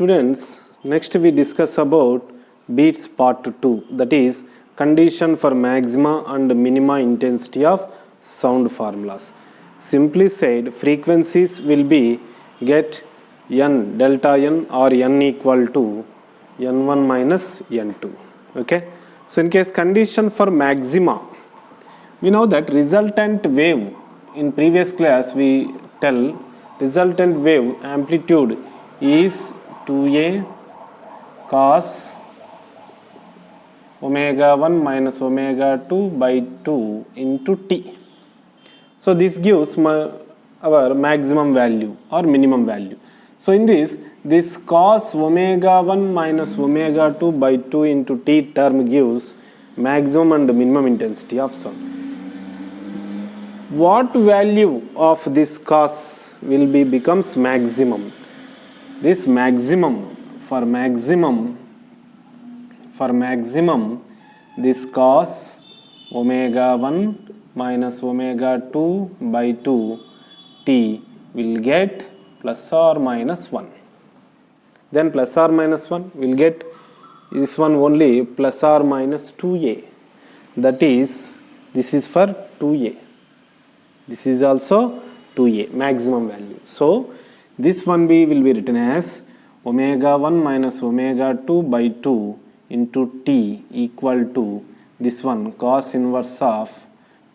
Students, next we discuss about beats part 2, that is condition for maxima and minima intensity of sound formulas. Simply said, frequencies will be get n delta n or n equal to n1 minus n2. Okay. So in case condition for maxima, we know that resultant wave, in previous class we tell resultant wave amplitude is 2a cos omega 1 minus omega 2 by 2 into t. So this gives our maximum value or minimum value. So in this cos omega 1 minus omega 2 by 2 into t term gives maximum and minimum intensity of sound. What value of this cos will becomes maximum? This maximum, this cos omega 1 minus omega 2 by 2 t will get plus or minus 1. Then plus or minus 1 will get this one only plus or minus 2a. That is, this is for 2a. This is also 2a, maximum value. So this one will be written as omega 1 minus omega 2 by 2 into t equal to this one cos inverse of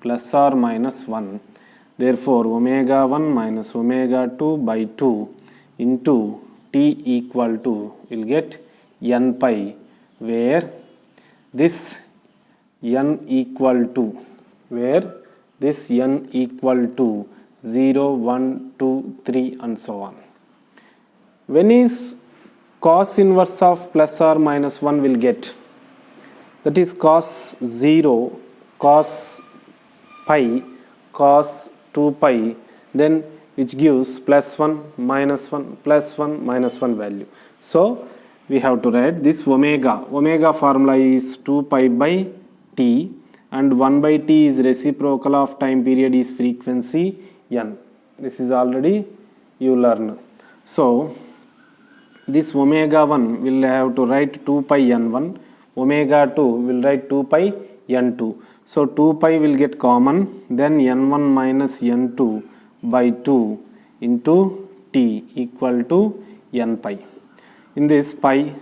plus or minus 1. Therefore, omega 1 minus omega 2 by 2 into t equal to will get n pi, where this n equal to 0, 1, 2, 3 and so on. When is cos inverse of plus or minus 1 will get? That is cos 0, cos pi, cos 2 pi, then which gives plus 1, minus 1, plus 1, minus 1 value. So we have to write this omega formula is 2 pi by t, and 1 by t is reciprocal of time period is frequency n. This is already you learn. So this omega 1 will have to write 2 pi n1, omega 2 will write 2 pi n2. So 2 pi will get common, then n1 minus n2 by 2 into t equal to n pi. In this pi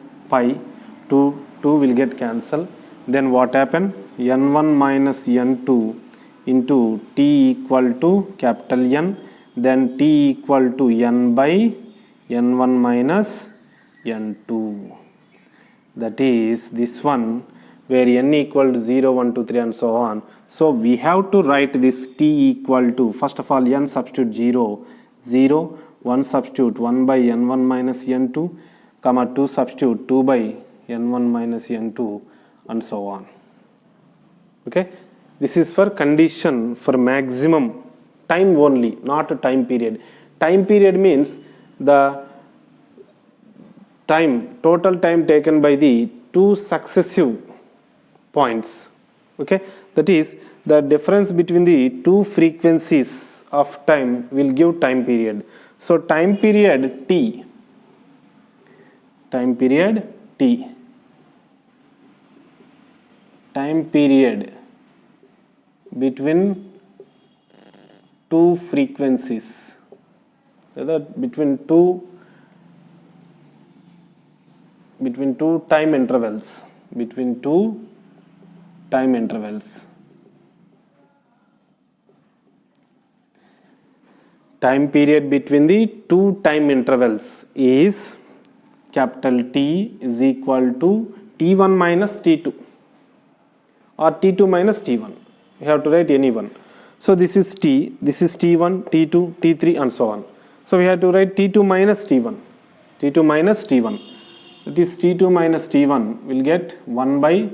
2 will get cancelled. Then what happen? n1 minus n2 into t equal to capital N, then t equal to n by n1 minus n2. That is this one where n equal to 0, 1, 2, 3 and so on. So we have to write this t equal to, first of all, n substitute 0, 0, 1 substitute 1 by n1 minus n2, comma 2 substitute 2 by n1 minus n2 and so on. Okay, this is for condition for maximum time only, not a time period. Time period means the time, total time taken by the two successive points. Okay, that is the difference between the two frequencies of time will give time period. So time period t time period between two frequencies, between two time intervals, time period between the two time intervals is capital T is equal to T1 minus T2 or T2 minus T1. You have to write any one. So this is T, this is T1, T2, T3 and so on. So we have to write T2 minus T1. That is T2 minus T1 will get 1 by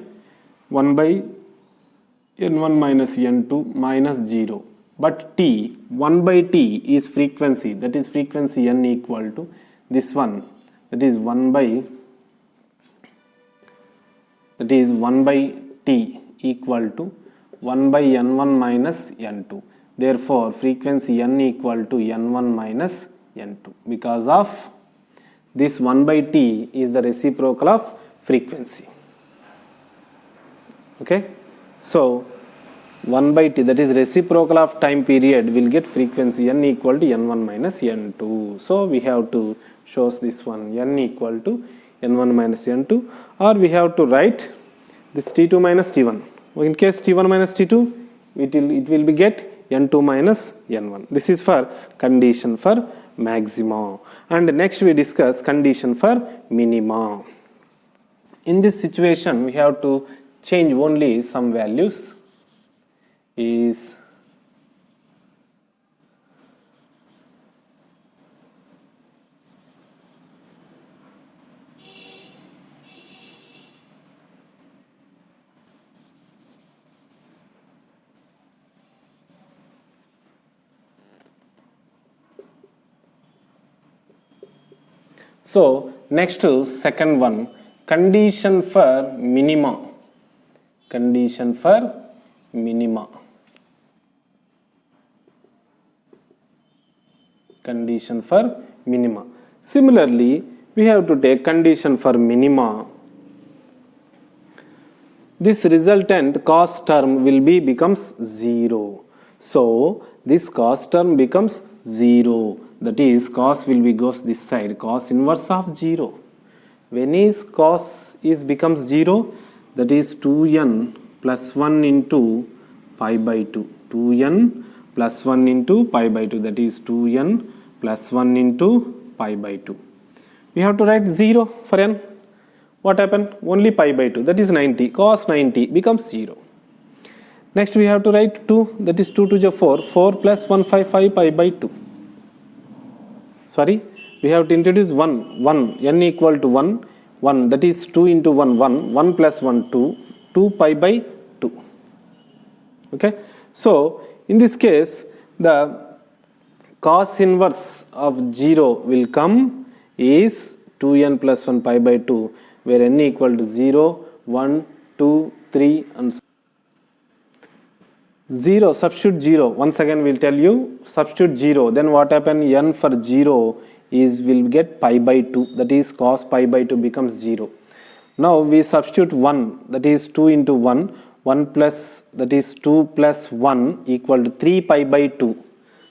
n1 minus n2 minus 0. But T, 1 by T is frequency, that is frequency n equal to this one, that is 1 by T equal to 1 by n1 minus n2. Therefore, frequency n equal to n1 minus n2 because of this 1 by t is the reciprocal of frequency. Okay, so 1 by t, that is reciprocal of time period, will get frequency n equal to n1 minus n2. So we have to show this one, n equal to n1 minus n2, or we have to write this t2 minus t1. In case t1 minus t2, it will be get n2 minus n1. This is for condition for maxima. And next we discuss condition for minima. In this situation, we have to change only some values. Is so next to second one, condition for minima. Condition for minima. Condition for minima. Similarly, we have to take condition for minima. This resultant cos term will becomes 0. So this cos term becomes 0. That is, cos will be goes this side. Cos inverse of 0. When is cos is becomes 0? That is 2n plus 1 into pi by 2. 2n plus 1 into pi by 2. That is 2n plus 1 into pi by 2. We have to write 0 for n. What happened? Only pi by 2. That is 90. Cos 90 becomes 0. Next we have to write 2. That is 2 to the 4. 4 plus 1, 5 pi by 2. Sorry, we have to introduce 1. N equal to 1. 1, that is 2 into 1, 1. 1 plus 1, 2. 2 pi by 2. Okay. So in this case, the cos inverse of 0 will come is 2n plus 1 pi by 2, where n equal to 0, 1, 2, 3 and so 0, substitute 0. Once again we will tell you, substitute 0. Then what happen? N for 0 is will get pi by 2. That is cos pi by 2 becomes 0. Now we substitute 1. That is 2 into 1. 1 plus, that is 2 plus 1 equal to 3 pi by 2.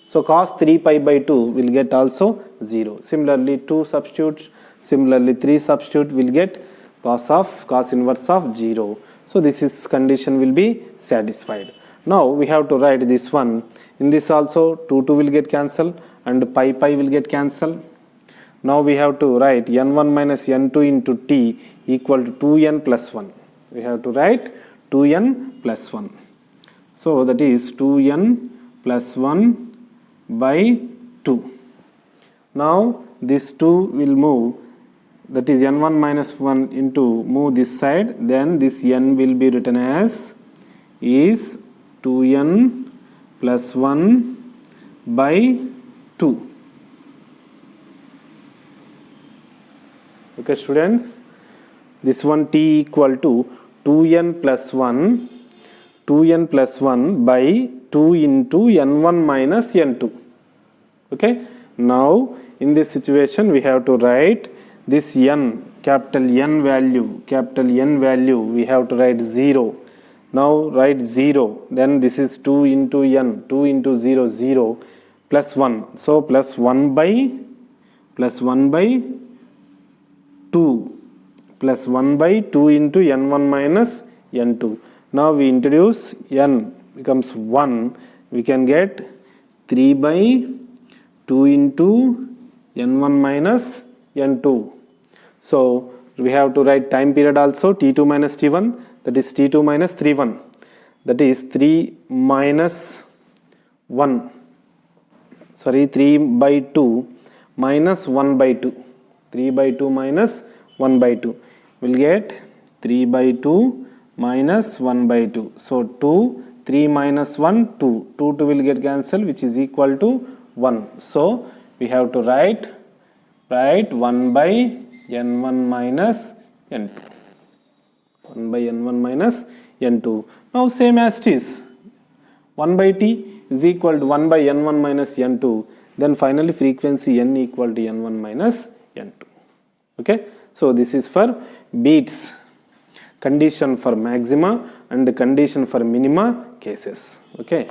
So cos 3 pi by 2 will get also 0. Similarly 2 substitute. Similarly 3 substitute will get cos inverse of 0. So this is condition will be satisfied. Now we have to write this one. In this also 2 will get cancelled and pi will get cancelled. Now we have to write n1 minus n2 into t equal to 2n plus 1. We have to write 2n plus 1. So that is 2n plus 1 by 2. Now this 2 will move. That is n1 minus 1 into move this side. Then this n will be written as is 2n plus 1 by 2. Okay students, this one t equal to 2n plus 1 by 2 into n1 minus n2. Okay, now in this situation we have to write this n, capital N value we have to write 0. Now write 0, then this is 2 into n, 2 into 0, 0 plus 1. So plus 1 by 2 plus 1 by 2 into n1 minus n2. Now we introduce n becomes 1. We can get 3 by 2 into n1 minus n2. So we have to write time period also, t2 minus t1. That is t2 minus 3 that is 3 minus 1, sorry 3 by 2 minus 1 by 2, 3 by 2 minus 1 by 2 will get 3 by 2 minus 1 by 2. So 2, 3 minus 1, 2, 2 will get cancelled, which is equal to 1. So we have to write 1 by n1 minus n2. 1 by n1 minus n2. Now same as it is. 1 by t is equal to 1 by n1 minus n2. Then finally frequency n equal to n1 minus n2. Okay, so this is for beats, condition for maxima and condition for minima cases. Okay.